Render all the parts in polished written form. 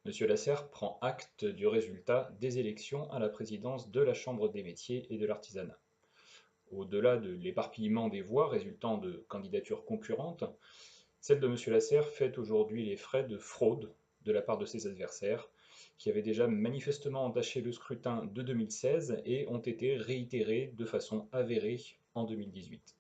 Monsieur Lasserre prend acte du résultat des élections à la présidence de la Chambre des métiers et de l'artisanat. Au-delà de l'éparpillement des voix résultant de candidatures concurrentes, celle de Monsieur Lasserre fait aujourd'hui les frais de fraude de la part de ses adversaires, qui avaient déjà manifestement entaché le scrutin de 2016 et ont été réitérés de façon avérée en 2018.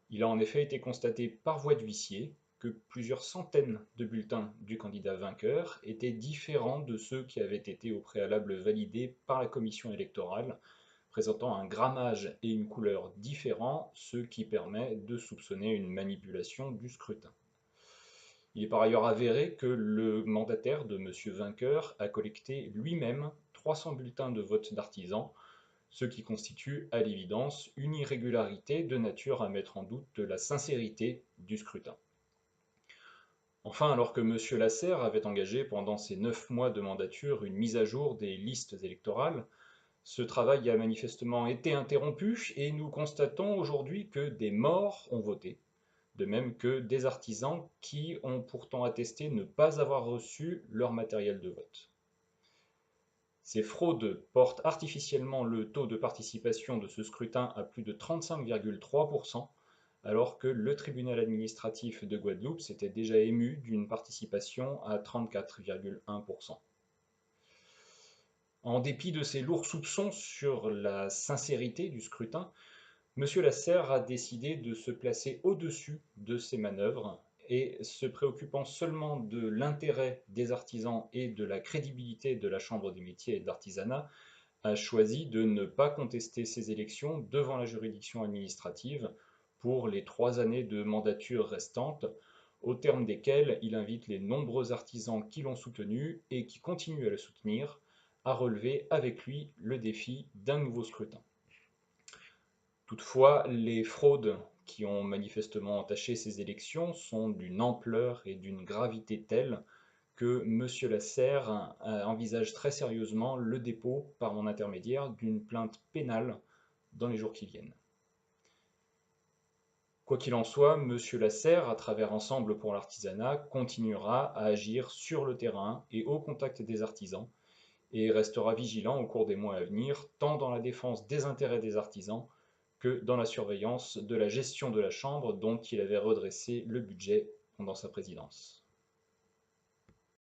Il a en effet été constaté par voie d'huissier que plusieurs centaines de bulletins du candidat vainqueur étaient différents de ceux qui avaient été au préalable validés par la commission électorale, présentant un grammage et une couleur différents, ce qui permet de soupçonner une manipulation du scrutin. Il est par ailleurs avéré que le mandataire de Monsieur Vainqueur a collecté lui-même 300 bulletins de vote d'artisans, ce qui constitue à l'évidence une irrégularité de nature à mettre en doute la sincérité du scrutin. Enfin, alors que Monsieur Lasserre avait engagé pendant ses 9 mois de mandature une mise à jour des listes électorales, ce travail a manifestement été interrompu et nous constatons aujourd'hui que des morts ont voté, de même que des artisans qui ont pourtant attesté ne pas avoir reçu leur matériel de vote. Ces fraudes portent artificiellement le taux de participation de ce scrutin à plus de 35,3%, alors que le tribunal administratif de Guadeloupe s'était déjà ému d'une participation à 34,1%. En dépit de ces lourds soupçons sur la sincérité du scrutin, M. Lasserre a décidé de se placer au-dessus de ces manœuvres et, se préoccupant seulement de l'intérêt des artisans et de la crédibilité de la Chambre des métiers et de l'artisanat, a choisi de ne pas contester ces élections devant la juridiction administrative pour les 3 années de mandature restantes, au terme desquelles il invite les nombreux artisans qui l'ont soutenu et qui continuent à le soutenir à relever avec lui le défi d'un nouveau scrutin. Toutefois, les fraudes qui ont manifestement entaché ces élections sont d'une ampleur et d'une gravité telle que M. Lasserre envisage très sérieusement le dépôt, par mon intermédiaire, d'une plainte pénale dans les jours qui viennent. Quoi qu'il en soit, M. Lasserre, à travers Ensemble pour l'artisanat, continuera à agir sur le terrain et au contact des artisans, et restera vigilant au cours des mois à venir, tant dans la défense des intérêts des artisans que dans la surveillance de la gestion de la Chambre dont il avait redressé le budget pendant sa présidence.